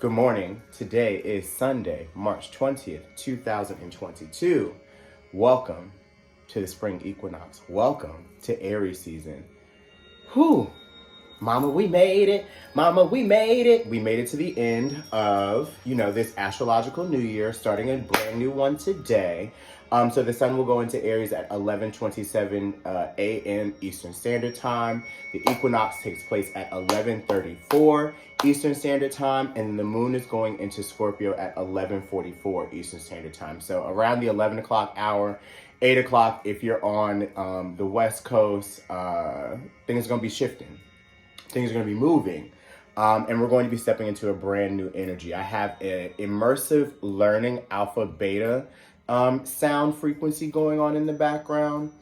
Good morning. Today is Sunday, March 20th, 2022. Welcome to the spring equinox. Welcome to Aries season. Whew. Mama, we made it. Mama, we made it. We made it to the end of, this astrological new year, starting a brand new one today. So the sun will go into Aries at 11:27 a.m. Eastern Standard Time. The equinox takes place at 11:34 Eastern Standard Time, and the moon is going into Scorpio at 11:44 Eastern Standard Time. So around the 11 o'clock hour, 8 o'clock if you're on the West Coast, things are going to be shifting. Things are going to be moving. And we're going to be stepping into a brand new energy. I have an immersive learning alpha beta sound frequency going on in the background.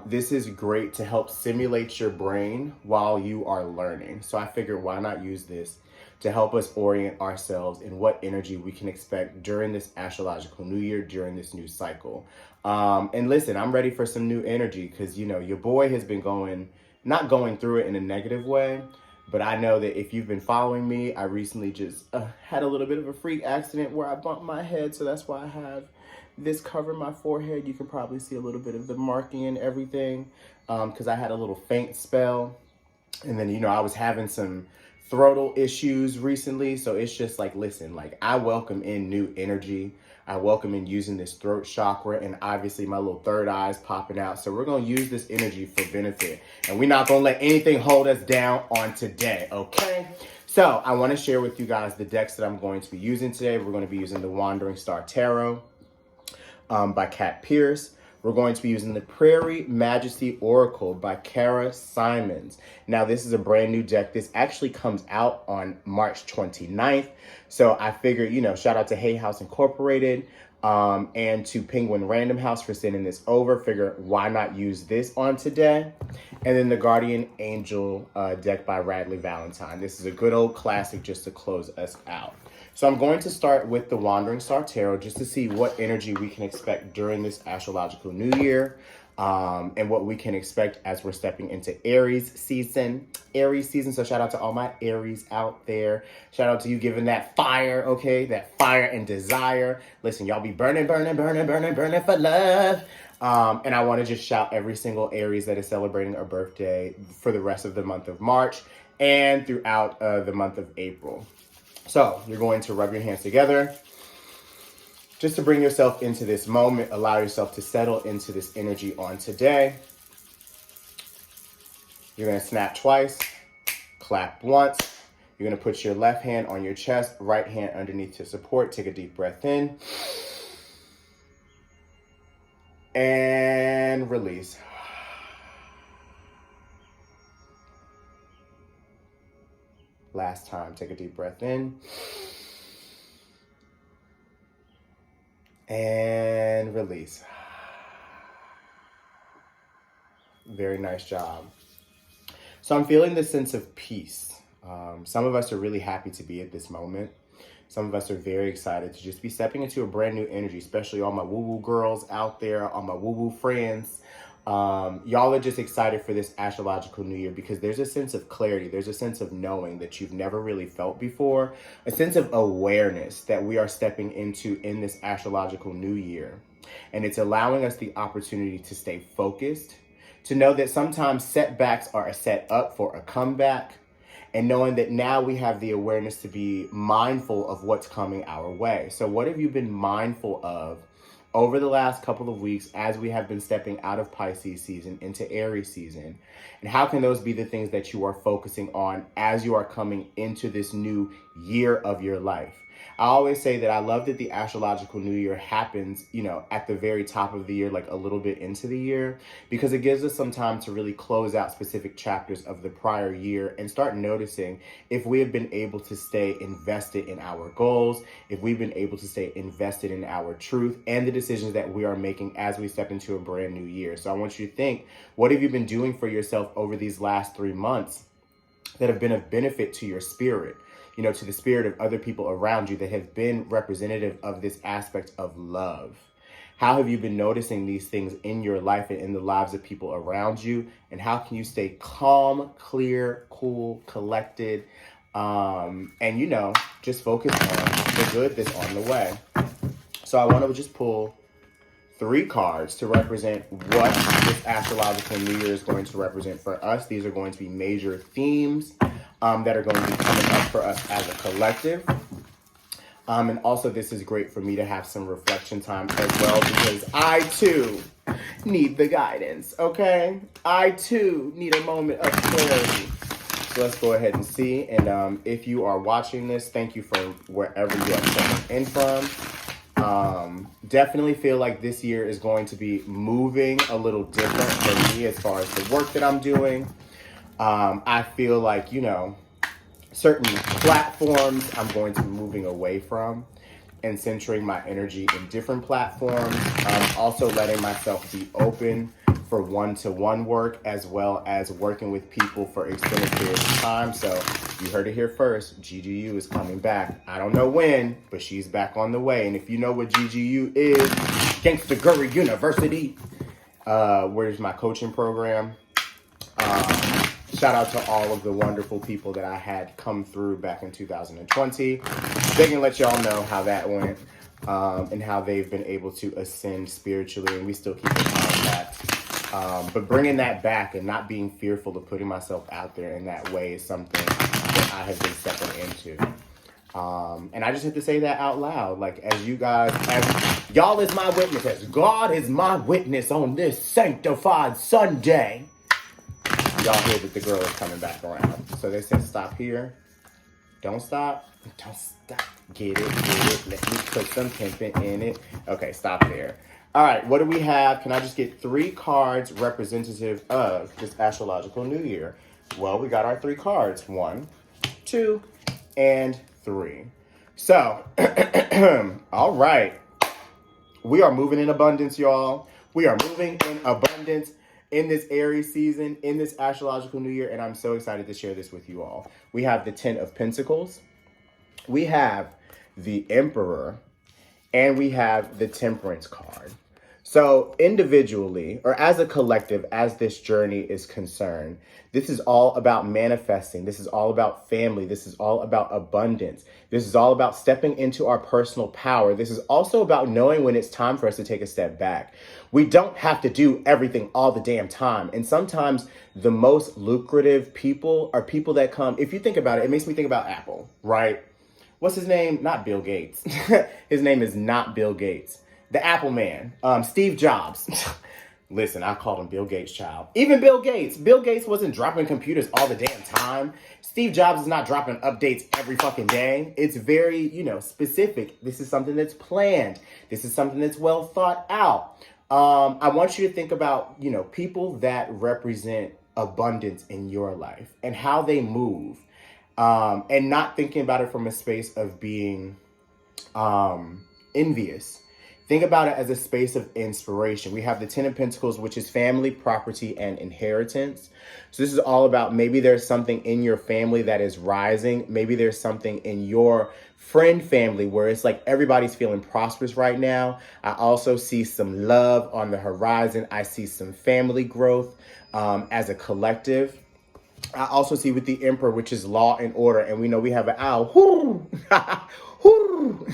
This is great to help simulate your brain while you are learning. So I figured, why not use this to help us orient ourselves in what energy we can expect during this astrological new year, during this new cycle. And listen, I'm ready for some new energy because, your boy has been not going through it in a negative way, but I know that if you've been following me, I recently just had a little bit of a freak accident where I bumped my head. So that's why I have this covering my forehead. You can probably see a little bit of the marking and everything because I had a little faint spell. And then, I was having some throatal issues recently. So it's just like, listen, I welcome in new energy. I welcome in using this throat chakra, and obviously my little third eye is popping out. So we're going to use this energy for benefit, and we're not going to let anything hold us down on today, okay? So I want to share with you guys the decks that I'm going to be using today. We're going to be using the Wandering Star Tarot by Kat Pierce. We're going to be using the Prairie, Majesty Oracle by Kara Simons. Now, this is a brand new deck. This actually comes out on March 29th. So I figured, shout out to Hay House Incorporated and to Penguin Random House for sending this over. Figure, why not use this on today? And then the Guardian Angel deck by Radley Valentine. This is a good old classic just to close us out. So I'm going to start with the Wandering Star Tarot just to see what energy we can expect during this astrological new year and what we can expect as we're stepping into Aries season. So shout out to all my Aries out there. Shout out to you giving that fire, okay? That fire and desire. Listen, y'all be burning for love. And I want to just shout every single Aries that is celebrating a birthday for the rest of the month of March and throughout the month of April. So you're going to rub your hands together just to bring yourself into this moment. Allow yourself to settle into this energy on today. You're going to snap twice, clap once. You're going to put your left hand on your chest, right hand underneath to support. Take a deep breath in and release. Last time, take a deep breath in and release. Very nice job. So I'm feeling this sense of peace. Some of us are really happy to be at this moment. Some of us are very excited to just be stepping into a brand new energy, especially all my woo-woo girls out there, all my woo-woo friends. Y'all are just excited for this astrological new year because there's a sense of clarity. There's a sense of knowing that you've never really felt before, a sense of awareness that we are stepping into in this astrological new year. And it's allowing us the opportunity to stay focused, to know that sometimes setbacks are a set up for a comeback, and knowing that now we have the awareness to be mindful of what's coming our way. So what have you been mindful of over the last couple of weeks as we have been stepping out of Pisces season into Aries season? And how can those be the things that you are focusing on as you are coming into this new year of your life? I always say that I love that the astrological new year happens, at the very top of the year, like a little bit into the year, because it gives us some time to really close out specific chapters of the prior year and start noticing if we have been able to stay invested in our goals, if we've been able to stay invested in our truth and the decisions that we are making as we step into a brand new year. So I want you to think, what have you been doing for yourself over these last 3 months that have been of benefit to your spirit? To the spirit of other people around you that have been representative of this aspect of love. How have you been noticing these things in your life and in the lives of people around you? And how can you stay calm, clear, cool, collected, And, just focus on the good that's on the way. So I want to just pull 3 cards to represent what this astrological new year is going to represent for us. These are going to be major themes that are going to be coming up for us as a collective. And also, this is great for me to have some reflection time as well, because I too need the guidance, okay? I too need a moment of clarity. So let's go ahead and see. And if you are watching this, thank you for wherever you are coming in from. Definitely feel like this year is going to be moving a little different for me as far as the work that I'm doing. I feel like, certain platforms I'm going to be moving away from and centering my energy in different platforms. Also letting myself be open for one-to-one work, as well as working with people for extended periods of time. So you heard it here first. GGU is coming back. I don't know when, but she's back on the way. And if you know what GGU is, Gangstagurry University, where's my coaching program? Shout out to all of the wonderful people that I had come through back in 2020. They can let y'all know how that went, and how they've been able to ascend spiritually, and we still keep in contact. But bringing that back and not being fearful of putting myself out there in that way is something that I have been stepping into. And I just have to say that out loud. Like, as y'all is my witnesses. God is my witness on this sanctified Sunday. Y'all hear that the girl is coming back around. So they said, stop here. Don't stop. Don't stop. Get it. Let me put some pimping in it. Okay, stop there. All right, what do we have? Can I just get 3 cards representative of this astrological new year? Well, we got our 3 cards. 1, 2, and 3. So, all right. We are moving in abundance, y'all. We are moving in abundance in this Aries season, in this astrological new year, and I'm so excited to share this with you all. We have the 10 of Pentacles. We have the Emperor, and we have the Temperance card. So individually, or as a collective, as this journey is concerned, this is all about manifesting. This is all about family. This is all about abundance. This is all about stepping into our personal power. This is also about knowing when it's time for us to take a step back. We don't have to do everything all the damn time. And sometimes the most lucrative people are people that come, if you think about it, it makes me think about Apple, right? What's his name? Not Bill Gates. His name is not Bill Gates. The Apple man, Steve Jobs. Listen, I called him Bill Gates' child. Even Bill Gates. Bill Gates wasn't dropping computers all the damn time. Steve Jobs is not dropping updates every fucking day. It's very, specific. This is something that's planned. This is something that's well thought out. I want you to think about, people that represent abundance in your life and how they move. And not thinking about it from a space of being envious. Think about it as a space of inspiration. We have the 10 of Pentacles, which is family, property, and inheritance. So this is all about, maybe there's something in your family that is rising. Maybe there's something in your friend family where it's like everybody's feeling prosperous right now. I also see some love on the horizon. I see some family growth as a collective. I also see with the Emperor, which is law and order. And we know we have an owl. Whoo! Whoo!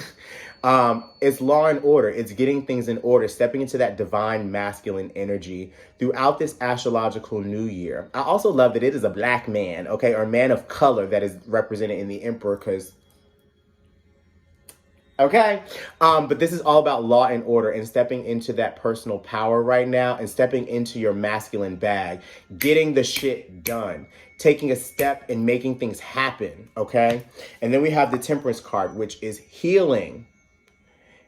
It's law and order. It's getting things in order, stepping into that divine masculine energy throughout this astrological new year. I also love that it is a black man, okay, or a man of color that is represented in the Emperor, because, okay. But this is all about law and order and stepping into that personal power right now and stepping into your masculine bag, getting the shit done, taking a step and making things happen, okay? And then we have the Temperance card, which is healing.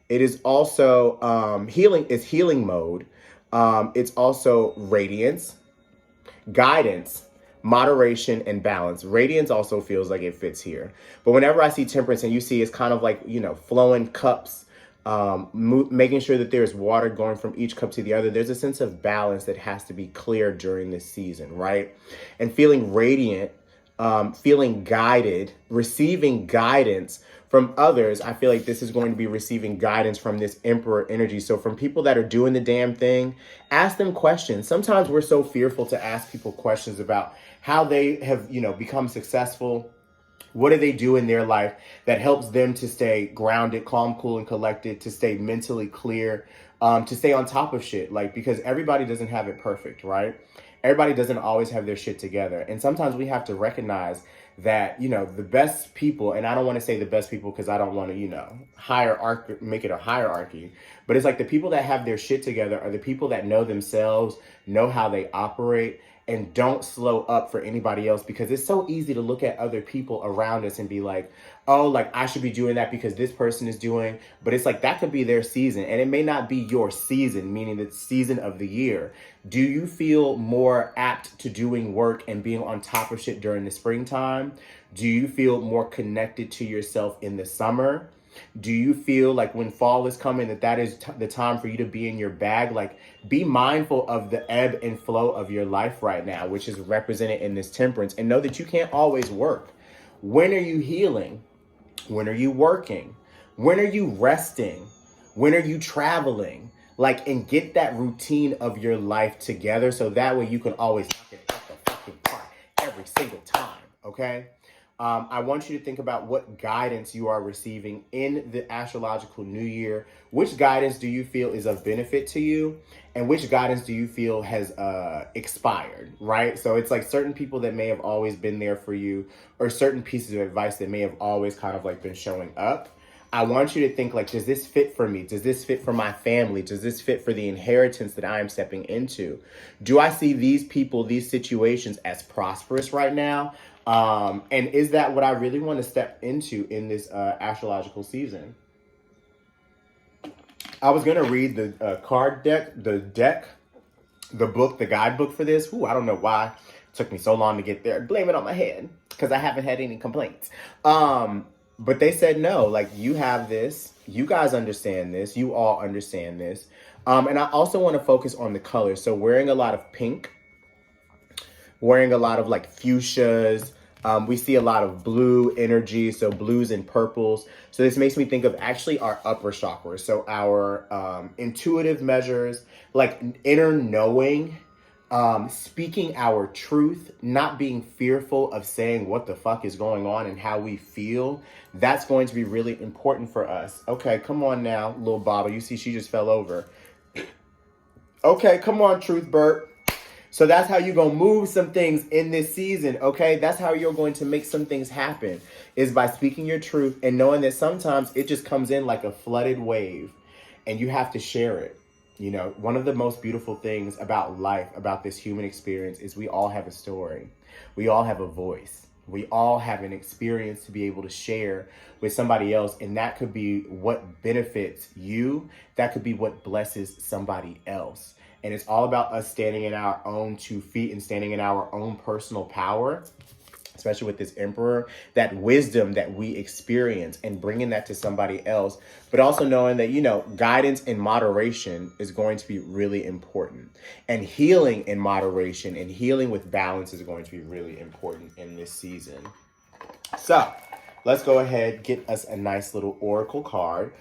It is also healing mode. It's also radiance, guidance, moderation, and balance. Radiance also feels like it fits here. But whenever I see Temperance, and you see it's kind of like, flowing cups, making sure that there's water going from each cup to the other, there's a sense of balance that has to be clear during this season, right? And feeling radiant, feeling guided, receiving guidance from others. I feel like this is going to be receiving guidance from this Emperor energy. So from people that are doing the damn thing, ask them questions. Sometimes we're so fearful to ask people questions about how they have, become successful, What do they do in their life that helps them to stay grounded, calm, cool, and collected, to stay mentally clear, to stay on top of shit? Like, because everybody doesn't have it perfect, right? Everybody doesn't always have their shit together. And sometimes we have to recognize that, you know, the best people, and I don't want to say the best people because I don't want to, you know, make it a hierarchy, but it's like the people that have their shit together are the people that know themselves, know how they operate, and don't slow up for anybody else, because it's so easy to look at other people around us and be like, oh, like I should be doing that because this person is doing, but it's like that could be their season and it may not be your season, meaning the season of the year. Do you feel more apt to doing work and being on top of shit during the springtime? Do you feel more connected to yourself in the summer? Do you feel like when fall is coming that is the time for you to be in your bag? Like, be mindful of the ebb and flow of your life right now, which is represented in this temperance, and know that you can't always work. When are you healing? When are you working? When are you resting? When are you traveling? Like, and get that routine of your life together so that way you can always knock it out the fucking park every single time, okay? I want you to think about what guidance you are receiving in the astrological new year. Which guidance do you feel is of benefit to you? And which guidance do you feel has expired, right? So it's like certain people that may have always been there for you, or certain pieces of advice that may have always kind of like been showing up. I want you to think like, does this fit for me? Does this fit for my family? Does this fit for the inheritance that I am stepping into? Do I see these people, these situations as prosperous right now? And is that what I really want to step into in this astrological season? I was going to read the card deck, the book, the guidebook for this. Ooh, I don't know why it took me so long to get there. Blame it on my head because I haven't had any complaints. But they said, no, like, you have this, you guys understand this, you all understand this. And I also want to focus on the colors. So wearing a lot of pink, wearing a lot of like fuchsias. We see a lot of blue energy, so blues and purples. So this makes me think of actually our upper chakras. So our intuitive measures, like inner knowing, speaking our truth, not being fearful of saying what the fuck is going on and how we feel. That's going to be really important for us. Okay, come on now, little Baba. You see she just fell over. Okay, come on, Truth Bert. So that's how you're going to move some things in this season, okay? That's how you're going to make some things happen, is by speaking your truth and knowing that sometimes it just comes in like a flooded wave and you have to share it. You know, one of the most beautiful things about life, about this human experience, is we all have a story. We all have a voice. We all have an experience to be able to share with somebody else. And that could be what benefits you. That could be what blesses somebody else. And it's all about us standing in our own 2 feet and standing in our own personal power, especially with this emperor, that wisdom that we experience and bringing that to somebody else, but also knowing that, you know, guidance in moderation is going to be really important, and healing in moderation and healing with balance is going to be really important in this season. So let's go ahead, get us a nice little oracle card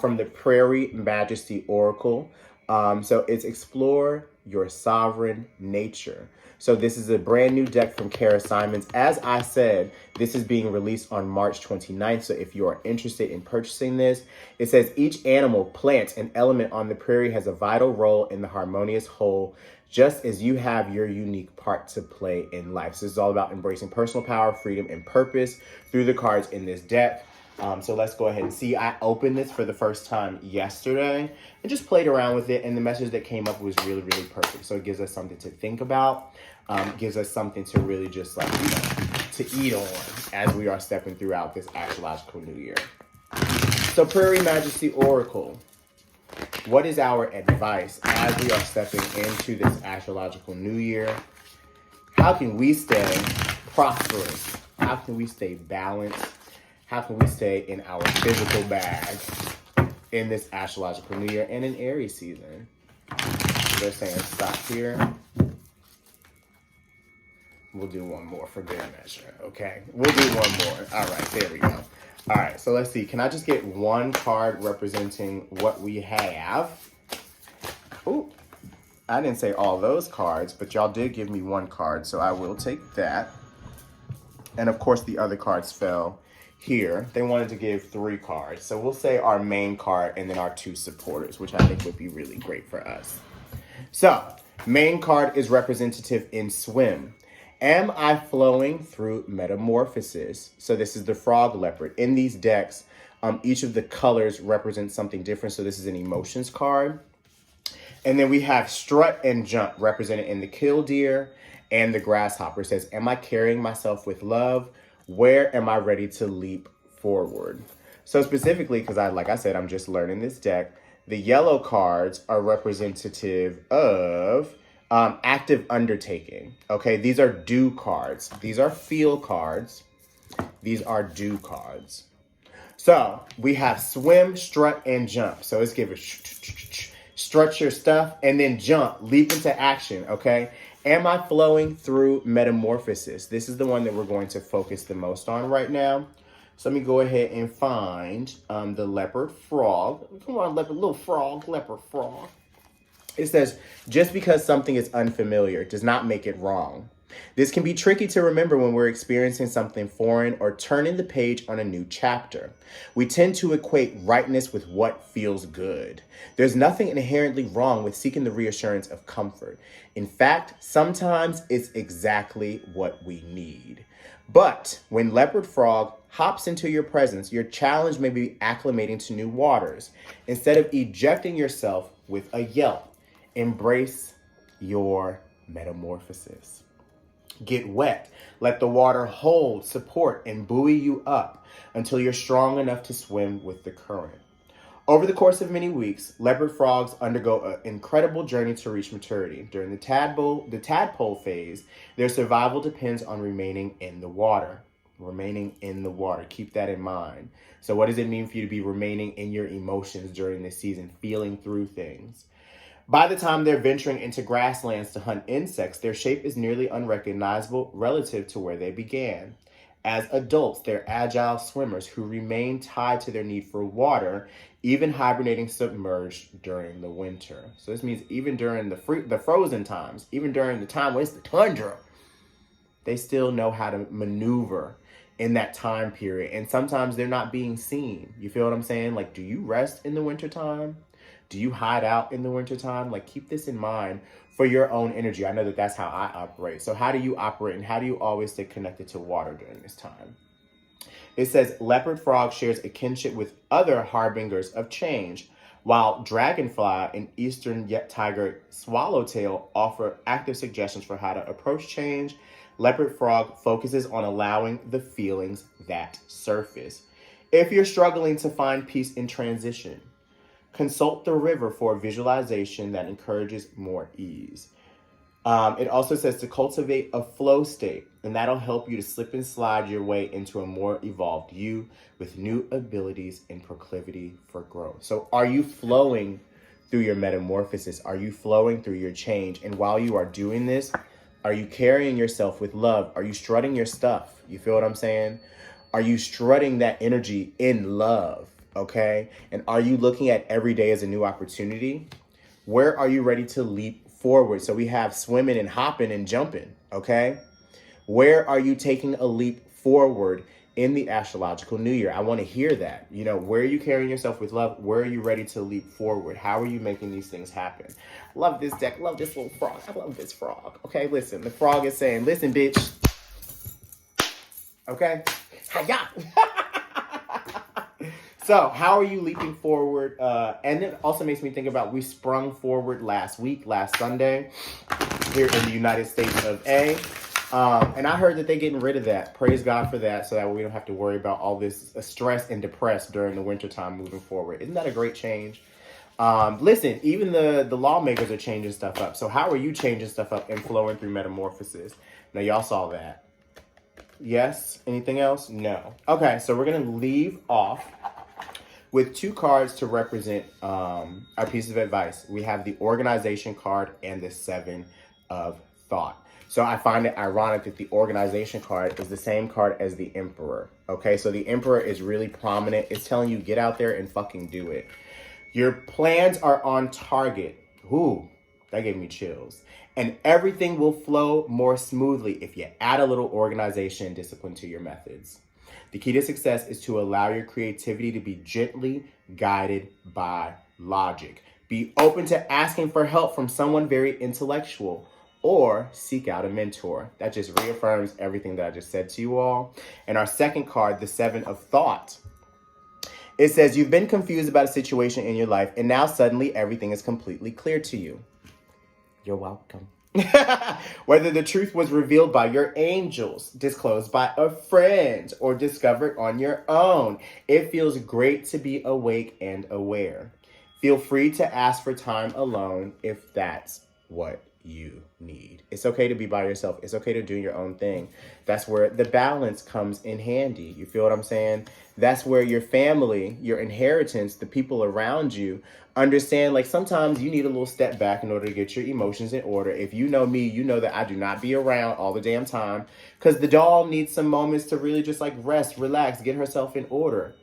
from the Prairie Majesty Oracle. So it's Explore Your Sovereign Nature. So this is a brand new deck from Kara Simons. As I said, this is being released on March 29th. So if you are interested in purchasing this, it says each animal, plant, and element on the prairie has a vital role in the harmonious whole, just as you have your unique part to play in life. So this is all about embracing personal power, freedom, and purpose through the cards in this deck. So let's go ahead and see. I opened this for the first time yesterday and just played around with it. And the message that came up was really, really perfect. So it gives us something to think about. Gives us something to really just like, you know, to eat on as we are stepping throughout this astrological new year. So Prairie Majesty Oracle, what is our advice as we are stepping into this astrological new year? How can we stay prosperous? How can we stay balanced? How can we stay in our physical bag in this astrological new year and in Aries season? They're saying stop here. We'll do one more for good measure, okay? We'll do one more. All right, there we go. All right, so let's see. Can I just get one card representing what we have? Ooh, I didn't say all those cards, but y'all did give me one card, so I will take that. And of course, the other cards fell here. They wanted to give 3 cards. So we'll say our main card and then our 2 supporters, which I think would be really great for us. So, main card is representative in swim. Am I flowing through metamorphosis? So this is the frog leopard. In these decks, each of the colors represent something different. So this is an emotions card. And then we have strut and jump represented in the killdeer and the grasshopper. It says, am I carrying myself with love? Where am I ready to leap forward? So specifically, because like I said, I'm just learning this deck. The yellow cards are representative of active undertaking. Okay, these are do cards. These are feel cards. These are do cards. So we have swim, strut, and jump. So let's give it strut your stuff and then jump, leap into action. Okay. Am I flowing through metamorphosis? This is the one that we're going to focus the most on right now. So let me go ahead and find the leopard frog. Come on, leopard, little frog, leopard frog. It says, just because something is unfamiliar does not make it wrong. This can be tricky to remember when we're experiencing something foreign or turning the page on a new chapter. We tend to equate rightness with what feels good. There's nothing inherently wrong with seeking the reassurance of comfort. In fact, sometimes it's exactly what we need. But when leopard frog hops into your presence, your challenge may be acclimating to new waters. Instead of ejecting yourself with a yelp, embrace your metamorphosis. Get wet. Let the water hold, support, and buoy you up until you're strong enough to swim with the current. Over the course of many weeks, leopard frogs undergo an incredible journey to reach maturity. During the tadpole phase, their survival depends on remaining in the water. Remaining in the water. Keep that in mind. So what does it mean for you to be remaining in your emotions during this season, feeling through things? By the time they're venturing into grasslands to hunt insects, their shape is nearly unrecognizable relative to where they began. As adults, they're agile swimmers who remain tied to their need for water, even hibernating submerged during the winter. So this means even during the frozen times, even during the time when it's the tundra, they still know how to maneuver in that time period. And sometimes they're not being seen. You feel what I'm saying? Like, do you rest in the wintertime? Do you hide out in the wintertime? Like, keep this in mind for your own energy. I know that that's how I operate. So how do you operate and how do you always stay connected to water during this time? It says leopard frog shares a kinship with other harbingers of change, while dragonfly and eastern tiger swallowtail offer active suggestions for how to approach change. Leopard frog focuses on allowing the feelings that surface. If you're struggling to find peace in transition, consult the river for a visualization that encourages more ease. It also says to cultivate a flow state, and that'll help you to slip and slide your way into a more evolved you with new abilities and proclivity for growth. So are you flowing through your metamorphosis? Are you flowing through your change? And while you are doing this, are you carrying yourself with love? Are you strutting your stuff? You feel what I'm saying? Are you strutting that energy in love? Okay? And are you looking at every day as a new opportunity? Where are you ready to leap forward? So we have swimming and hopping and jumping. Okay? Where are you taking a leap forward in the astrological new year? I want to hear that. You know, where are you carrying yourself with love? Where are you ready to leap forward? How are you making these things happen? Love this deck. Love this little frog. I love this frog. Okay, listen. The frog is saying, listen, bitch. Okay? Hiya! So, how are you leaping forward? And it also makes me think about, we sprung forward last Sunday, here in the United States of A. And I heard that they're getting rid of that. Praise God for that, so that we don't have to worry about all this stress and depressed during the wintertime moving forward. Isn't that a great change? Listen, even the lawmakers are changing stuff up. So how are you changing stuff up and flowing through metamorphosis? Now, y'all saw that. Yes? Anything else? No. Okay, so we're going to leave off with 2 cards to represent our piece of advice. We have the organization card and the 7 of thought. So I find it ironic that the organization card is the same card as the Emperor. Okay, so the Emperor is really prominent. It's telling you, get out there and fucking do it. Your plans are on target. Ooh, That gave me chills. And everything will flow more smoothly if you add a little organization and discipline to your methods. The key to success is to allow your creativity to be gently guided by logic. Be open to asking for help from someone very intellectual, or seek out a mentor. That just reaffirms everything that I just said to you all. And our second card, the Seven of Thought. It says, you've been confused about a situation in your life, and now suddenly everything is completely clear to you. You're welcome. Whether the truth was revealed by your angels, disclosed by a friend, or discovered on your own, it feels great to be awake and aware. Feel free to ask for time alone if that's what you need. It's okay to be by yourself. It's okay to do your own thing. That's where the balance comes in handy. You feel what I'm saying? That's where your family, your inheritance, the people around you understand, like, sometimes you need a little step back in order to get your emotions in order. If you know me, you know that I do not be around all the damn time, because the doll needs some moments to really just like rest, relax, get herself in order.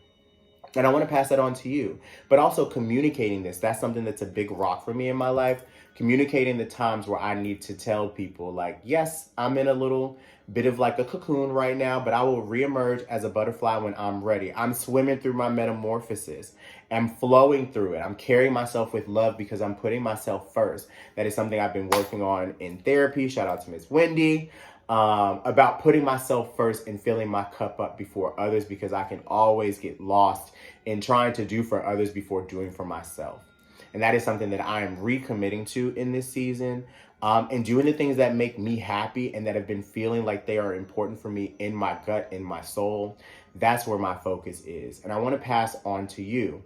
And I want to pass that on to you. But also communicating this, that's something that's a big rock for me in my life. Communicating the times where I need to tell people, like, yes, I'm in a little bit of like a cocoon right now, but I will reemerge as a butterfly when I'm ready. I'm swimming through my metamorphosis. I'm flowing through it. I'm carrying myself with love because I'm putting myself first. That is something I've been working on in therapy. Shout out to Miss Wendy. About putting myself first and filling my cup up before others, because I can always get lost in trying to do for others before doing for myself. And that is something that I am recommitting to in this season, and doing the things that make me happy and that have been feeling like they are important for me in my gut, in my soul. That's where my focus is. And I want to pass on to you.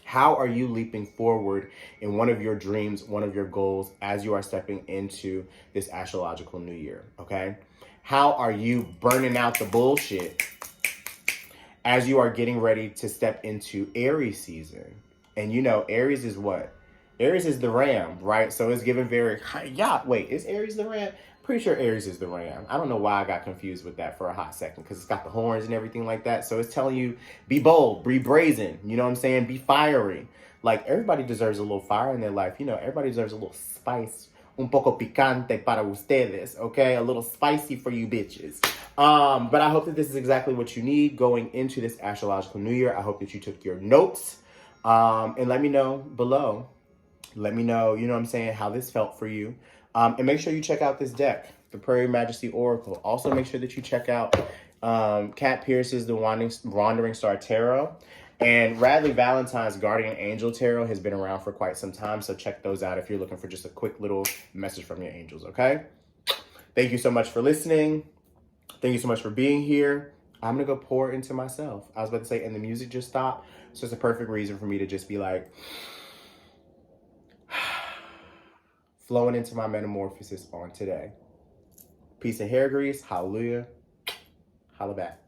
How are you leaping forward in one of your dreams, one of your goals, as you are stepping into this astrological new year, okay? How are you burning out the bullshit as you are getting ready to step into Aries season? And you know, Aries is what? Aries is the ram, right? So it's given very, wait, is Aries the ram? Pretty sure Aries is the ram. I don't know why I got confused with that for a hot second, because it's got the horns and everything like that. So it's telling you, be bold, be brazen. You know what I'm saying? Be fiery. Like, everybody deserves a little fire in their life. You know, everybody deserves a little spice. Un poco picante para ustedes, okay? A little spicy for you bitches. But I hope that this is exactly what you need going into this astrological new year. I hope that you took your notes. And let me know below. Let me know, you know what I'm saying, how this felt for you. And make sure you check out this deck, the Prairie Majesty Oracle. Also, make sure that you check out Kat Pierce's The Wandering Star Tarot. And Radley Valentine's Guardian Angel Tarot has been around for quite some time. So check those out if you're looking for just a quick little message from your angels, okay? Thank you so much for listening. Thank you so much for being here. I'm going to go pour into myself. I was about to say, and the music just stopped. So it's a perfect reason for me to just be like, flowing into my metamorphosis on today. Peace and hair grease. Hallelujah. Holla back.